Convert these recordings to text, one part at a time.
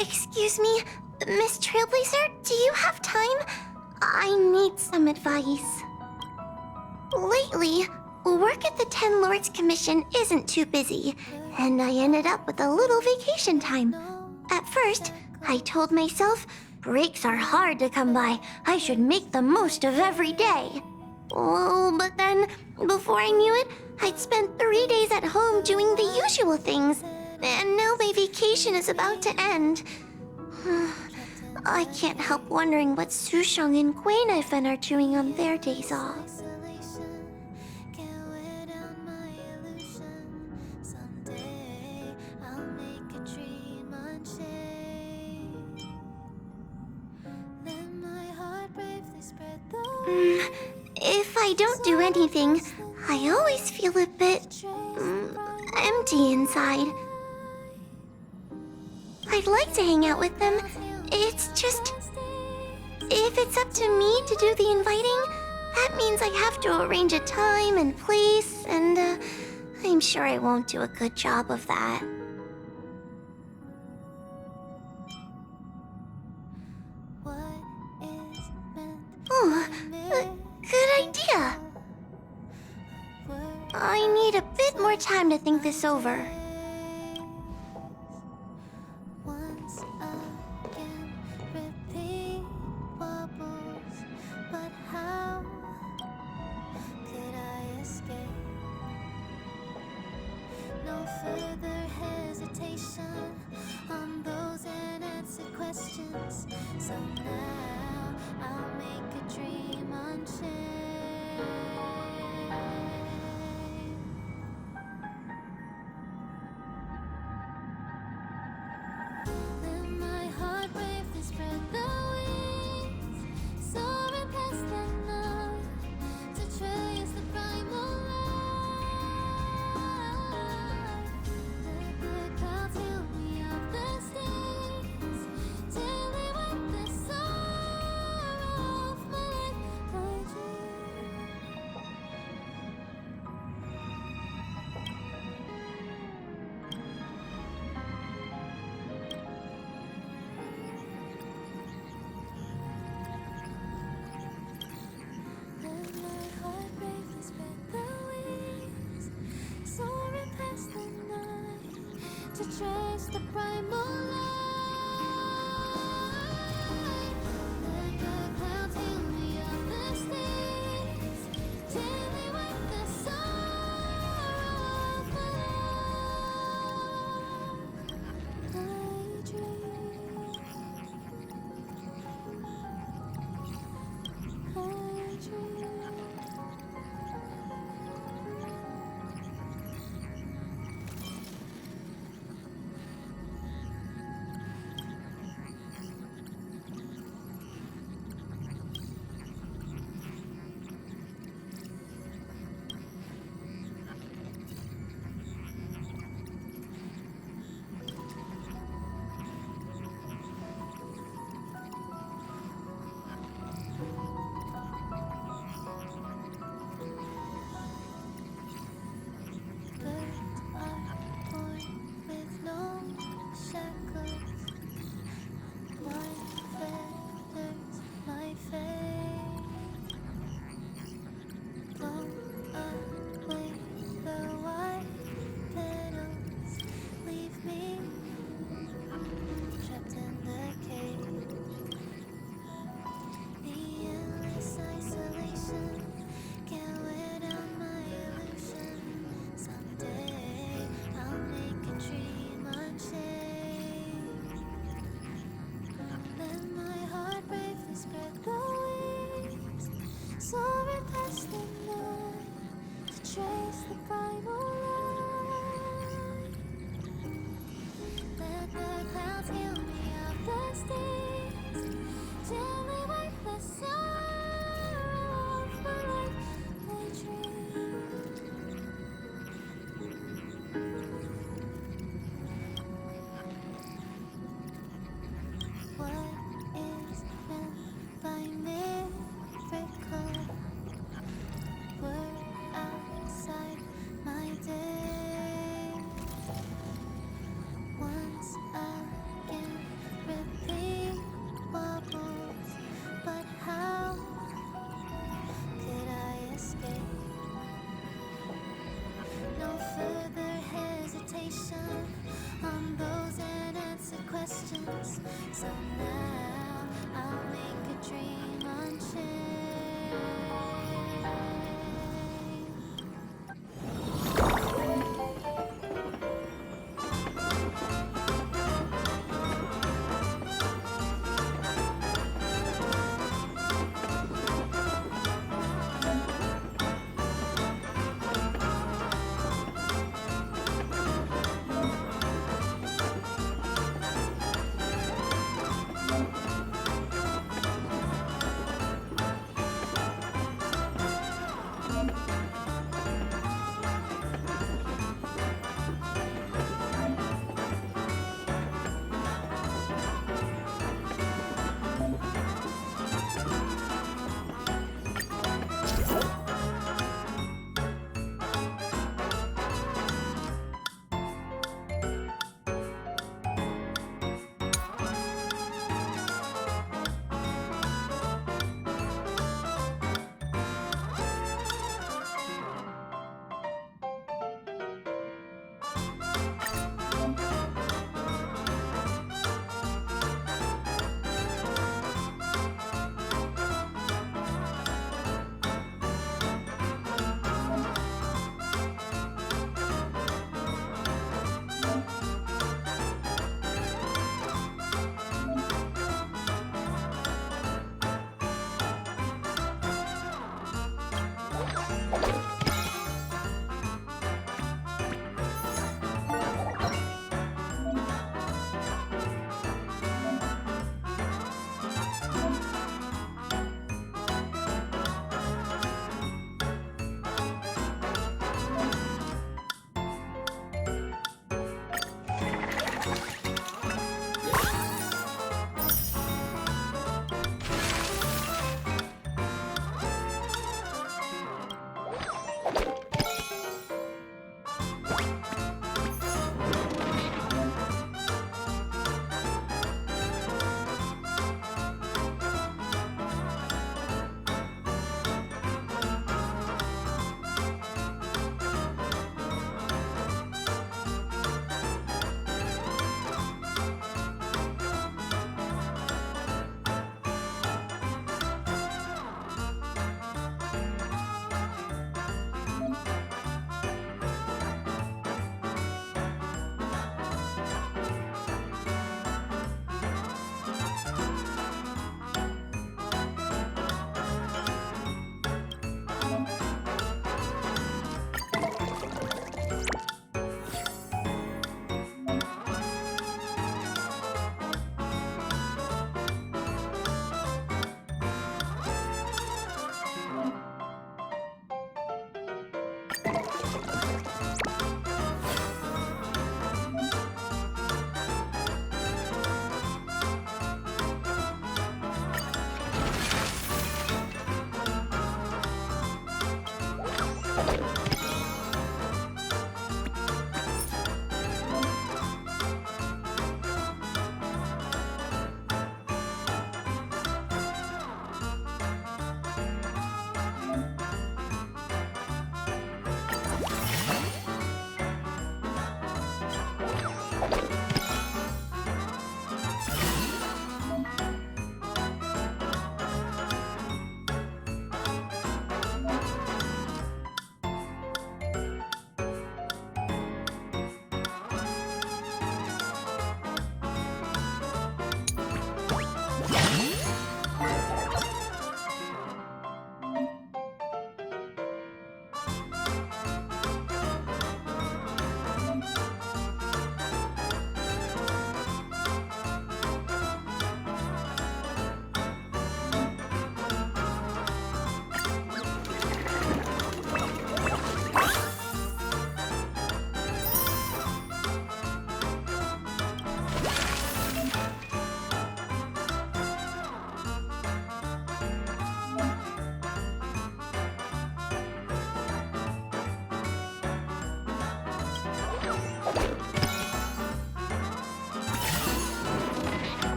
Excuse me, Miss Trailblazer, do you have time? I need some advice. Lately, work at the Ten Lords Commission isn't too busy, and I ended up with a little vacation time. At first, I told myself, breaks are hard to come by. I should make the most of every day. Oh, but then, before I knew it, I'd spent 3 days at home doing the usual things. And now my vacation is about to end. I can't help wondering what Sushang and Guinevere are doing on their days off. If I don't do anything, I always feel a bit empty inside. I'd like to hang out with them. It's just, if it's up to me to do the inviting, that means I have to arrange a time and place, and I'm sure I won't do a good job of that. Oh, good idea. I need a bit more time to think this over. Further hesitation on those unanswered questions. So now I'll make a dream unchained. Let my heart bravely spread the wings, soaring past the night to trace the primal light. To trace the primal light. Let the clouds heal me of the stains, till they wipe the sorrow of my life. I dream. information on those unanswered questions. So now I'll make a dream unchained.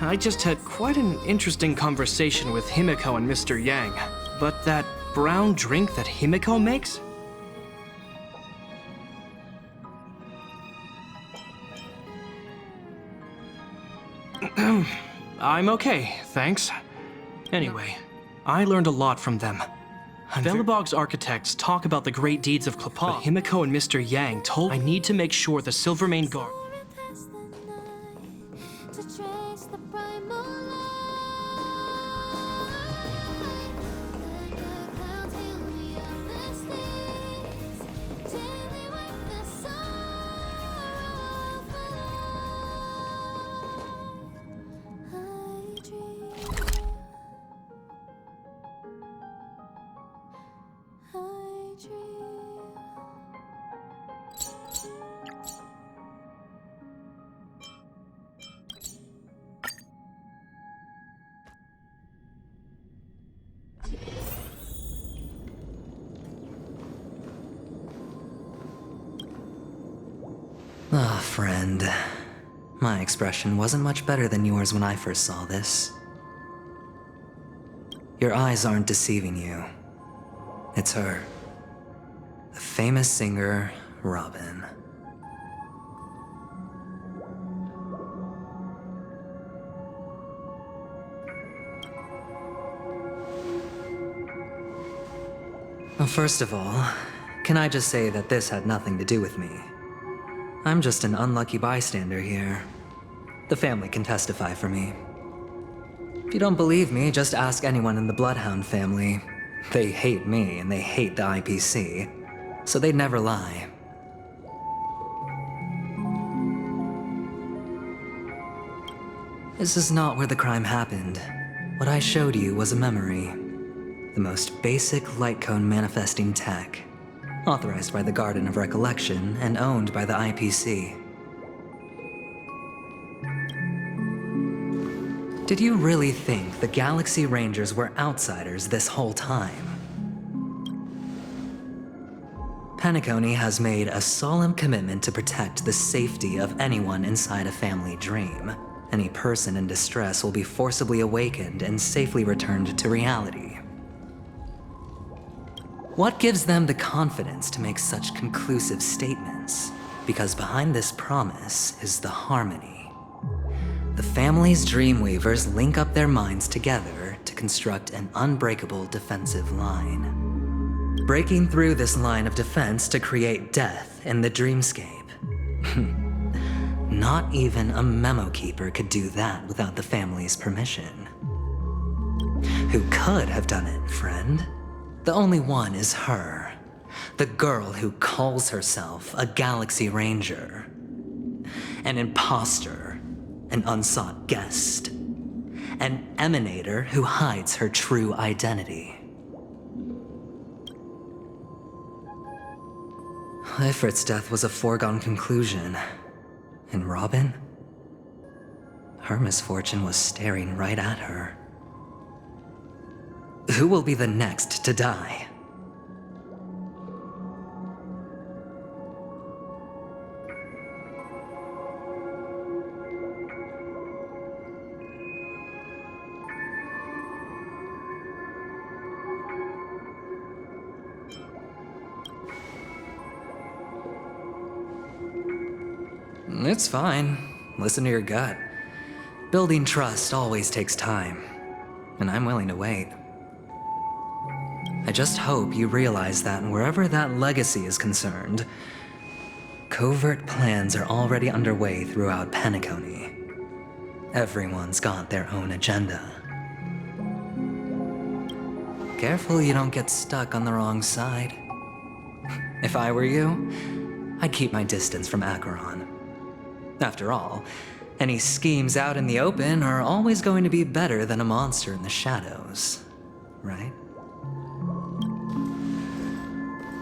I just had quite an interesting conversation with Himiko and Mr. Yang. But that brown drink that Himiko makes? I'm okay, thanks. Anyway, I learned a lot from them. Velibog's architects talk about the great deeds of Klapa, but Himiko and Mr. Yang told I need to make sure the Silvermane Guard... To trace the primal light. Let the clouds heal me of the stains. Daily wipe the sorrow of I dream. I dream. Ah, friend. My expression wasn't much better than yours when I first saw this. Your eyes aren't deceiving you. It's her. The famous singer, Robin. Well, first of all, can I just say that this had nothing to do with me? I'm just an unlucky bystander here. The family can testify for me. If you don't believe me, just ask anyone in the Bloodhound family. They hate me and they hate the IPC, so they'd never lie. This is not where the crime happened. What I showed you was a memory. The most basic light cone manifesting tech. Authorized by the Garden of Recollection and owned by the IPC. Did you really think the Galaxy Rangers were outsiders this whole time? Penacony has made a solemn commitment to protect the safety of anyone inside a family dream. Any person in distress will be forcibly awakened and safely returned to reality. What gives them the confidence to make such conclusive statements? Because behind this promise is the harmony. The family's Dreamweavers link up their minds together to construct an unbreakable defensive line. Breaking through this line of defense to create death in the dreamscape. Not even a memo keeper could do that without the family's permission. Who could have done it, friend? The only one is her. The girl who calls herself a Galaxy Ranger. An imposter. An unsought guest. An emanator who hides her true identity. Ifrit's death was a foregone conclusion. And Robin? Her misfortune was staring right at her. Who will be the next to die? It's fine. Listen to your gut. Building trust always takes time, and I'm willing to wait. I just hope you realize that wherever that legacy is concerned, covert plans are already underway throughout Penacony. Everyone's got their own agenda. Careful you don't get stuck on the wrong side. If I were you, I'd keep my distance from Acheron. After all, any schemes out in the open are always going to be better than a monster in the shadows, right?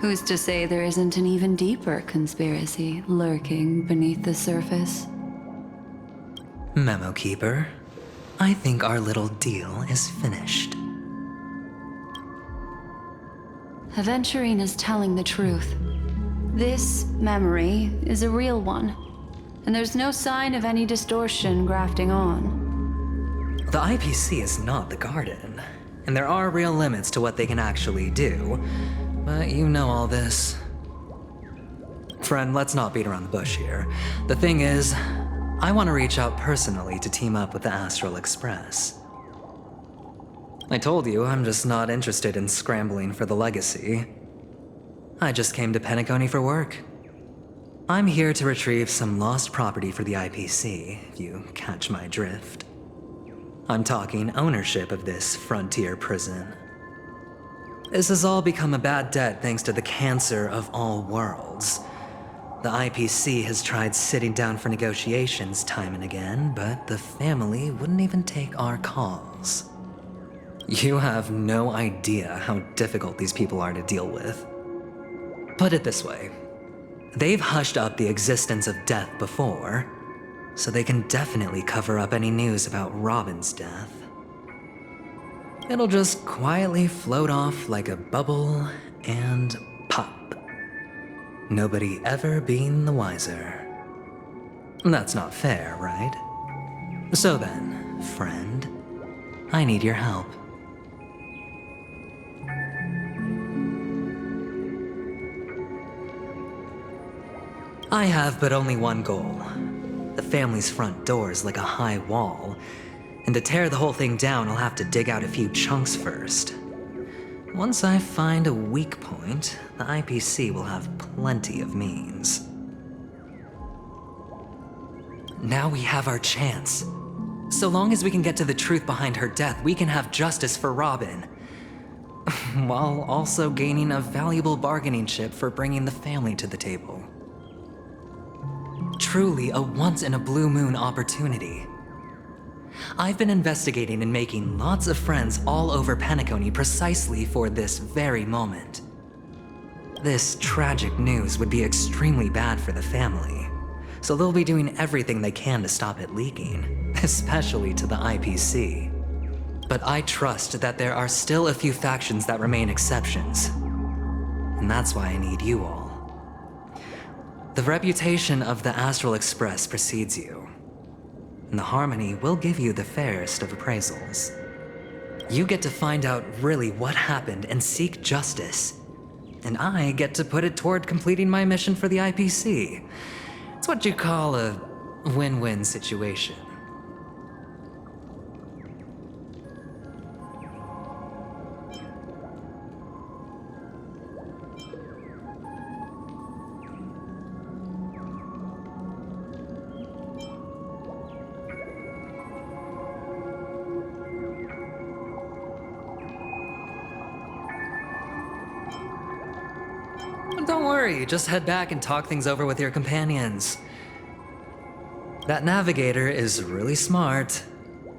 Who's to say there isn't an even deeper conspiracy lurking beneath the surface? Memo Keeper, I think our little deal is finished. Aventurine is telling the truth. This memory is a real one, and there's no sign of any distortion grafting on. The IPC is not the Garden, and there are real limits to what they can actually do, but you know all this. Friend, let's not beat around the bush here. The thing is, I want to reach out personally to team up with the Astral Express. I told you I'm just not interested in scrambling for the legacy. I just came to Penacony for work. I'm here to retrieve some lost property for the IPC, if you catch my drift. I'm talking ownership of this frontier prison. This has all become a bad debt thanks to the cancer of all worlds. The IPC has tried sitting down for negotiations time and again, but the family wouldn't even take our calls. You have no idea how difficult these people are to deal with. Put it this way. They've hushed up the existence of death before, so they can definitely cover up any news about Robin's death. It'll just quietly float off like a bubble and pop. Nobody ever being the wiser. That's not fair, right? So then, friend, I need your help. I have but only one goal. The family's front door is like a high wall, and to tear the whole thing down, I'll have to dig out a few chunks first. Once I find a weak point, the IPC will have plenty of means. Now we have our chance. So long as we can get to the truth behind her death, we can have justice for Robin. While also gaining a valuable bargaining chip for bringing the family to the table. Truly a once-in-a-blue-moon opportunity. I've been investigating and making lots of friends all over Penacony precisely for this very moment. This tragic news would be extremely bad for the family, so they'll be doing everything they can to stop it leaking, especially to the IPC. But I trust that there are still a few factions that remain exceptions, and that's why I need you all. The reputation of the Astral Express precedes you, and the Harmony will give you the fairest of appraisals. You get to find out really what happened and seek justice, and I get to put it toward completing my mission for the IPC. It's what you call a win-win situation. Don't worry, just head back and talk things over with your companions. That navigator is really smart.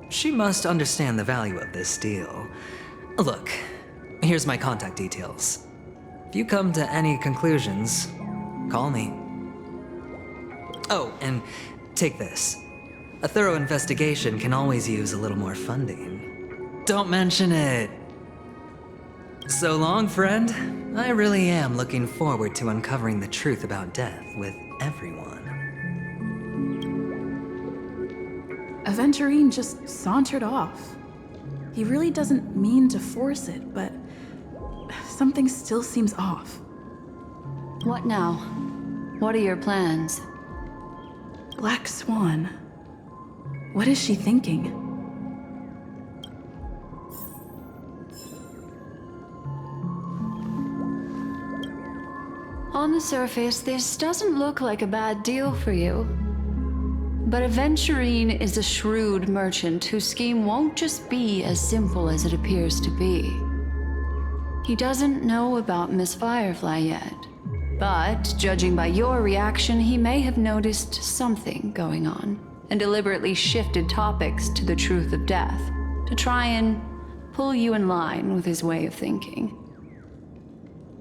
She must understand the value of this deal. Look, here's my contact details. If you come to any conclusions, call me. Oh, and take this. A thorough investigation can always use a little more funding. Don't mention it. So long, friend. I really am looking forward to uncovering the truth about death with everyone. Aventurine just sauntered off. He really doesn't mean to force it, but something still seems off. What now? What are your plans? Black Swan. What is she thinking? On the surface, this doesn't look like a bad deal for you. But Aventurine is a shrewd merchant whose scheme won't just be as simple as it appears to be. He doesn't know about Miss Firefly yet, but judging by your reaction, he may have noticed something going on and deliberately shifted topics to the truth of death to try and pull you in line with his way of thinking.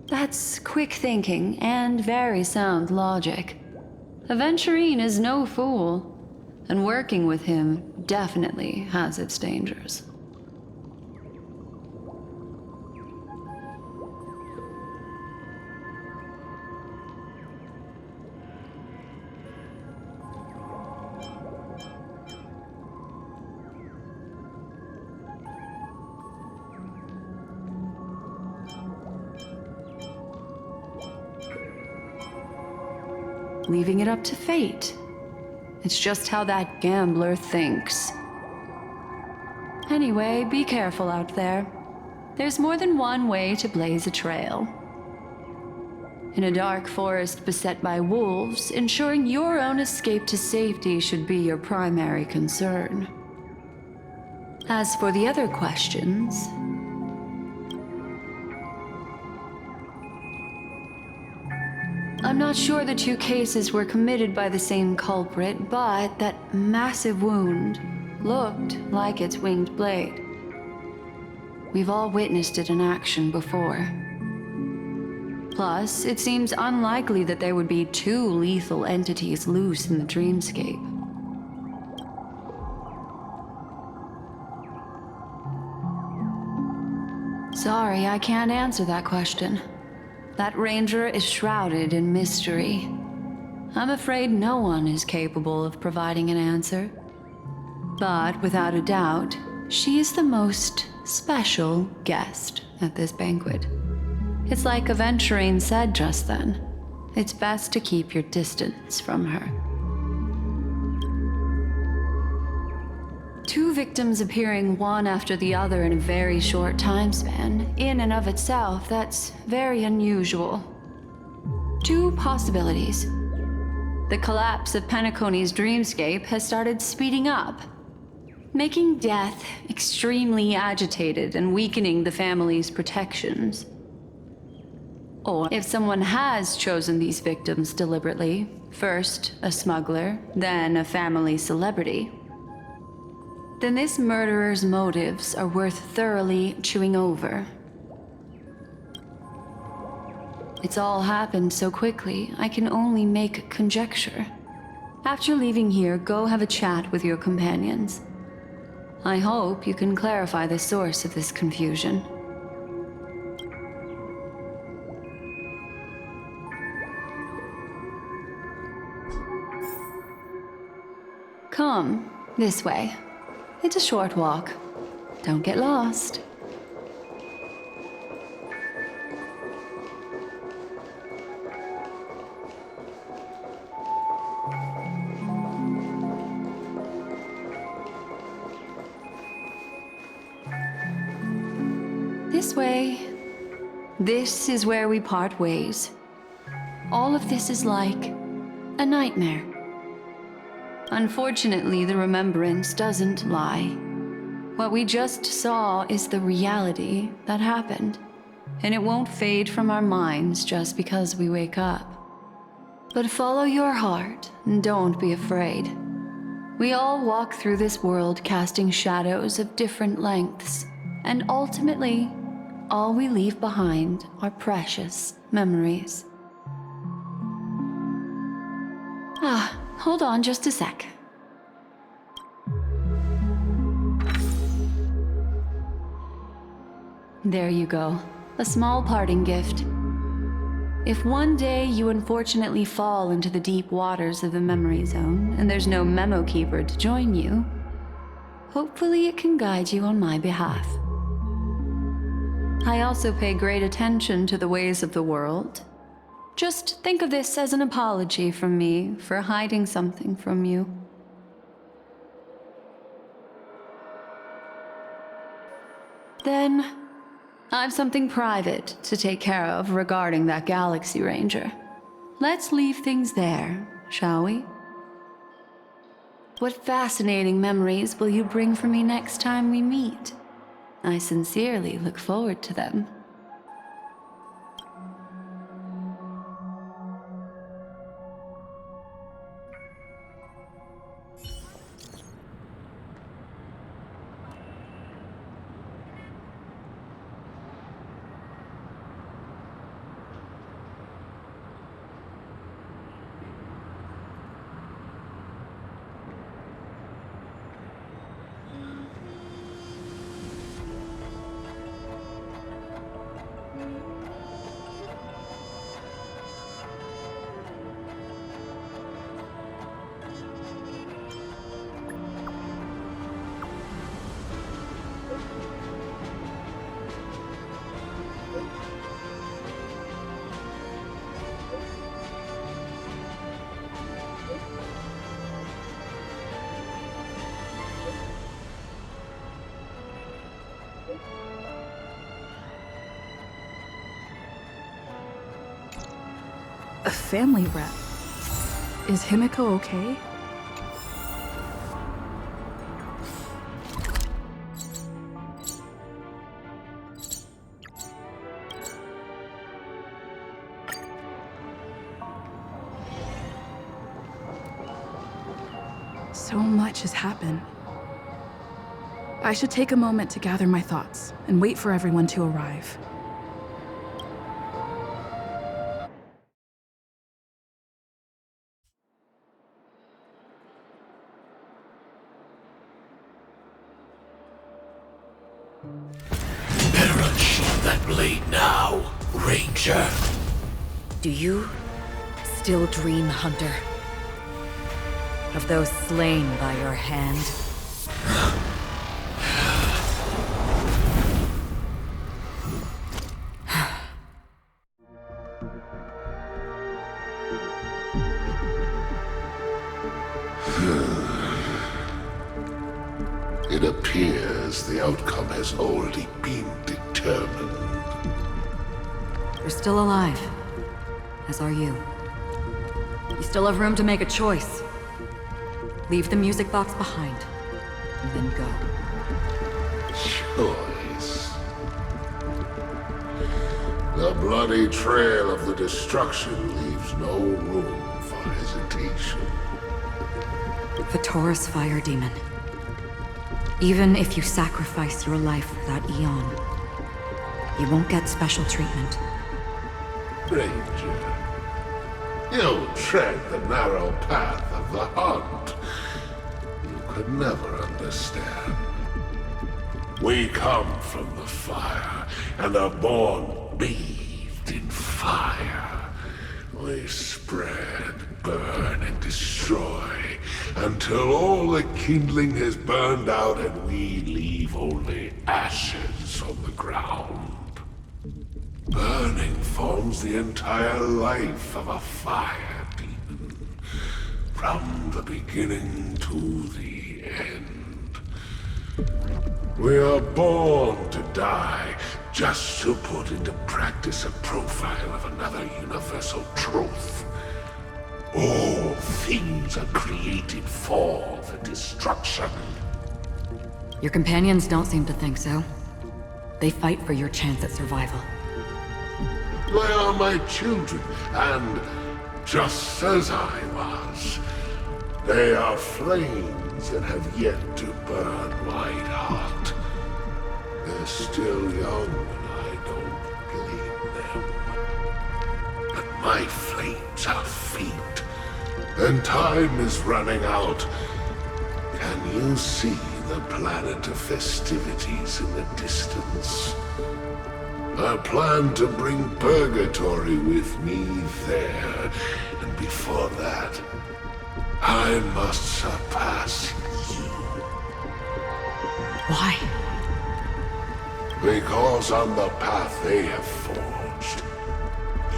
That's quick thinking and very sound logic. Aventurine is no fool, and working with him definitely has its dangers. leaving it up to fate. It's just how that gambler thinks. Anyway, be careful out there. There's more than one way to blaze a trail. In a dark forest beset by wolves, ensuring your own escape to safety should be your primary concern. As for the other questions, I'm not sure the two cases were committed by the same culprit, but that massive wound looked like its winged blade. We've all witnessed it in action before. Plus, it seems unlikely that there would be two lethal entities loose in the dreamscape. Sorry, I can't answer that question. That ranger is shrouded in mystery. I'm afraid no one is capable of providing an answer. But without a doubt, she is the most special guest at this banquet. It's like Aventurine said just then. It's best to keep your distance from her. Two victims appearing one after the other in a very short time span, in and of itself, that's very unusual. Two possibilities. The collapse of Penacony's dreamscape has started speeding up, making death extremely agitated and weakening the family's protections. Or if someone has chosen these victims deliberately, first a smuggler, then a family celebrity, then this murderer's motives are worth thoroughly chewing over. It's all happened so quickly, I can only make conjecture. After leaving here, go have a chat with your companions. I hope you can clarify the source of this confusion. Come, this way. It's a short walk. Don't get lost. This way. This is where we part ways. All of this is like a nightmare. Unfortunately, the remembrance doesn't lie. What we just saw is the reality that happened, and it won't fade from our minds just because we wake up. But follow your heart and don't be afraid. We all walk through this world casting shadows of different lengths, and ultimately, all we leave behind are precious memories. Hold on just a sec. There you go. A small parting gift. If one day you unfortunately fall into the deep waters of the memory zone and there's no memo keeper to join you, hopefully it can guide you on my behalf. I also pay great attention to the ways of the world. Just think of this as an apology from me for hiding something from you. Then, I've something private to take care of regarding that Galaxy Ranger. Let's leave things there, shall we? What fascinating memories will you bring for me next time we meet? I sincerely look forward to them. family rep. Is Himiko okay? So much has happened. I should take a moment to gather my thoughts and wait for everyone to arrive. Better unsheath that blade now, Ranger. Do you still dream, Hunter? Of those slain by your hand? It appears the outcome has already been determined. You're still alive. As are you. You still have room to make a choice. Leave the music box behind, and then go. Choice. The bloody trail of the destruction leaves no room for hesitation. The Taurus Fire Demon. Even if you sacrifice your life for that Eon, you won't get special treatment. Ranger, you tread the narrow path of the hunt. You could never understand. We come from the fire, and are born bathed in fire. We spread, burn, and destroy, until all the kindling has burned out and we leave only ashes on the ground. Burning forms the entire life of a fire demon, from the beginning to the end. We are born to die, just to put into practice a profile of another universal truth. All things are created for the destruction. Your companions don't seem to think so. They fight for your chance at survival. They are my children, and just as I was, they are flames that have yet to burn white hot. They're still young, and I don't blame them. But my flames are faint, and time is running out. Can you see the planet of festivities in the distance? I plan to bring Purgatory with me there, and before that, I must surpass you. Why? Because on the path they have forged,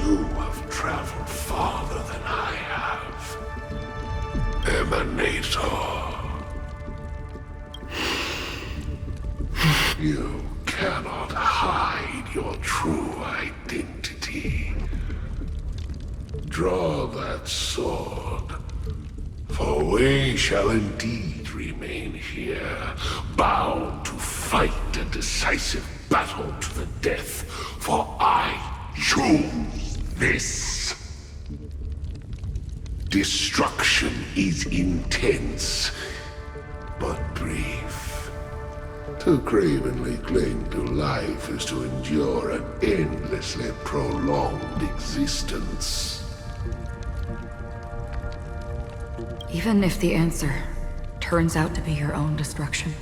you have traveled farther than I have. Emanator. You cannot hide your true identity. Draw that sword, for we shall indeed remain here, bound to fight a decisive battle to the death, for I choose this. Destruction is intense, but brief. To cravenly cling to life is to endure an endlessly prolonged existence. Even if the answer turns out to be your own destruction.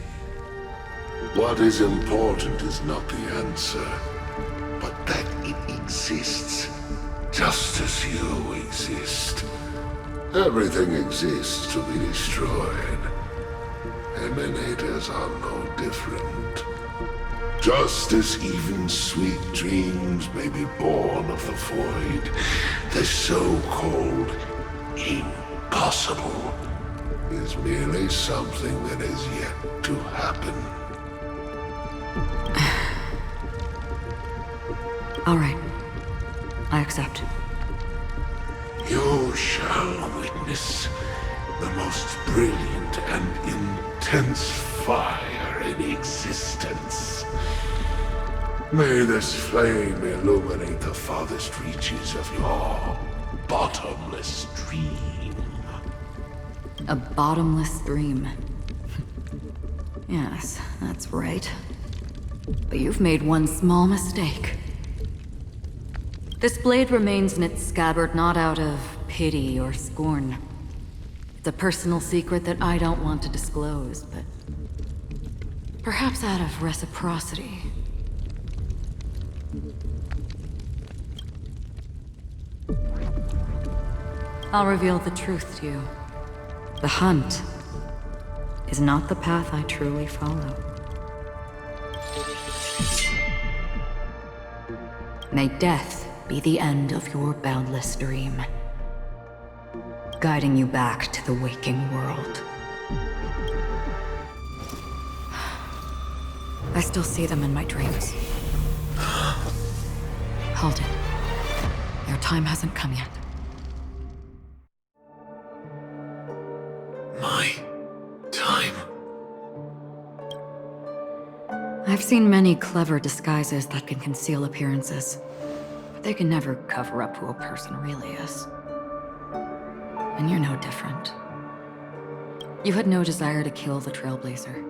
What is important is not the answer, but that it exists, just as you exist. Everything exists to be destroyed. Emanators are no different. Just as even sweet dreams may be born of the void, the so-called impossible is merely something that has yet to happen. All right. I accept. You shall witness the most brilliant and intense fire in existence. May this flame illuminate the farthest reaches of your bottomless dream. A bottomless dream. Yes, that's right. But you've made one small mistake. This blade remains in its scabbard not out of pity or scorn. It's a personal secret that I don't want to disclose, but perhaps out of reciprocity. I'll reveal the truth to you. The hunt is not the path I truly follow. May death be the end of your boundless dream, guiding you back to the waking world. I still see them in my dreams. Hold it. Your time hasn't come yet. My time? I've seen many clever disguises that can conceal appearances, but they can never cover up who a person really is. And you're no different. You had no desire to kill the Trailblazer.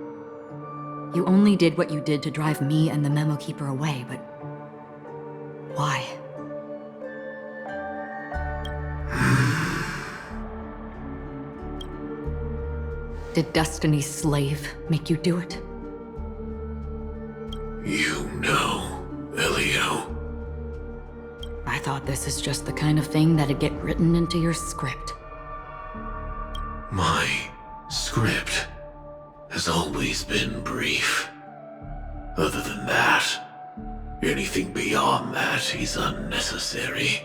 You only did what you did to drive me and the Memo Keeper away, but why? Did Destiny's slave make you do it? You know, Elio. I thought this is just the kind of thing that'd get written into your script. My script has always been brief. Other than that, anything beyond that is unnecessary.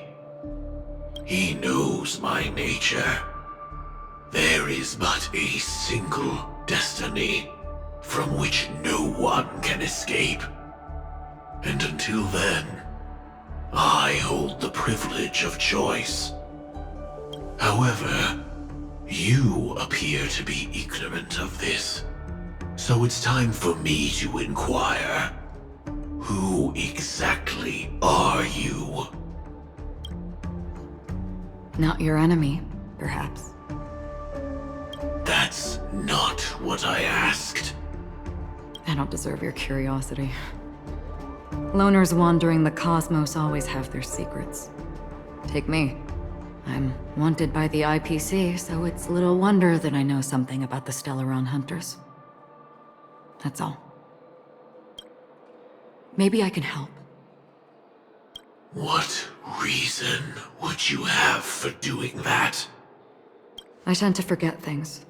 He knows my nature. There is but a single destiny from which no one can escape. And until then, I hold the privilege of choice. However, you appear to be ignorant of this. So it's time for me to inquire. Who exactly are you? Not your enemy, perhaps. That's not what I asked. I don't deserve your curiosity. Loners wandering the cosmos always have their secrets. Take me. I'm wanted by the IPC, so it's little wonder that I know something about the Stellaron Hunters. That's all. Maybe I can help. What reason would you have for doing that? I tend to forget things.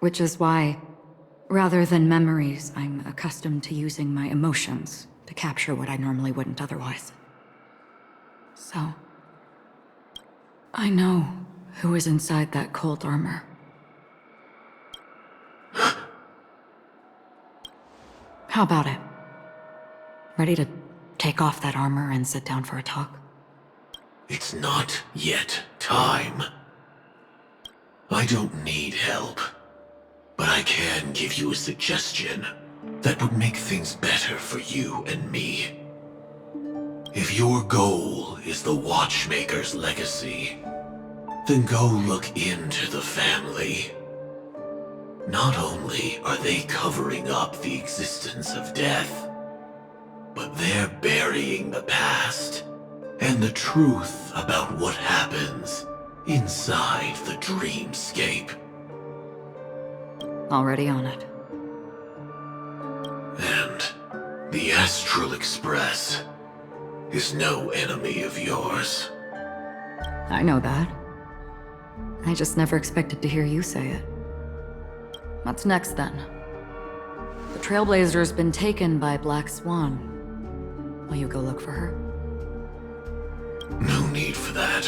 Which is why, rather than memories, I'm accustomed to using my emotions to capture what I normally wouldn't otherwise. So, I know who is inside that cold armor. How about it? Ready to take off that armor and sit down for a talk? It's not yet time. I don't need help, but I can give you a suggestion that would make things better for you and me. If your goal is the Watchmaker's legacy, then go look into the family. Not only are they covering up the existence of death, but they're burying the past and the truth about what happens inside the dreamscape. Already on it. And the Astral Express is no enemy of yours. I know that. I just never expected to hear you say it. What's next, then? The Trailblazer's been taken by Black Swan. Will you go look for her? No need for that.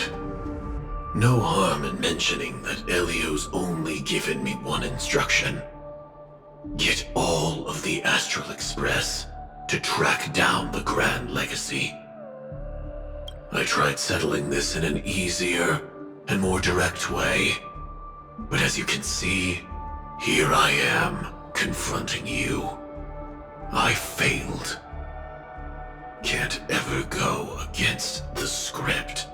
No harm in mentioning that Elio's only given me one instruction. Get all of the Astral Express to track down the Grand Legacy. I tried settling this in an easier and more direct way. But as you can see, here I am, confronting you. I failed. Can't ever go against the script.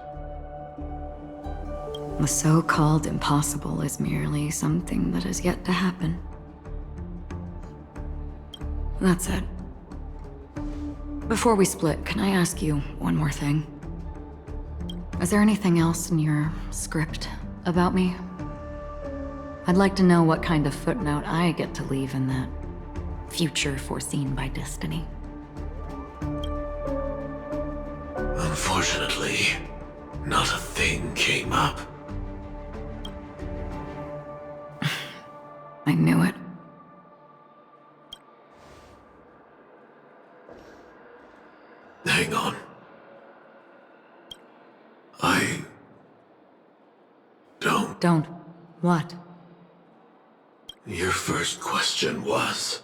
The so-called impossible is merely something that has yet to happen. That's it. Before we split, can I ask you one more thing? Is there anything else in your script about me? I'd like to know what kind of footnote I get to leave in that future foreseen by destiny. Unfortunately, not a thing came up. I knew it. Hang on. I don't. Don't. What? Your first question was,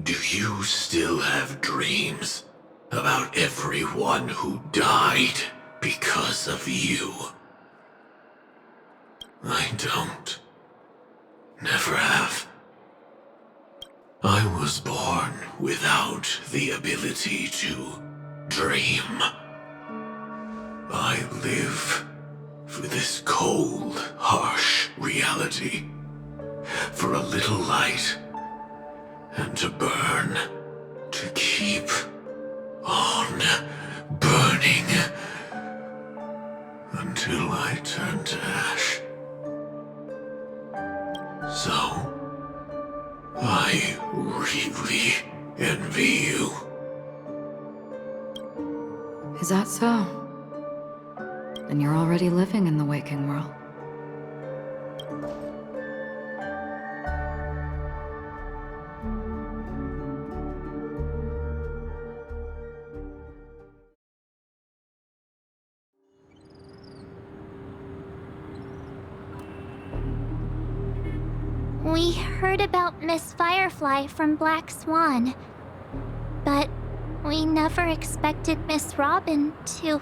do you still have dreams about everyone who died because of you? I don't. Never have. I was born without the ability to dream. I live for this cold, harsh reality. For a little light, and to burn, to keep on burning, until I turn to ash. So, I really envy you. Is that so? Then you're already living in the waking world. We heard about Miss Firefly from Black Swan, but we never expected Miss Robin to...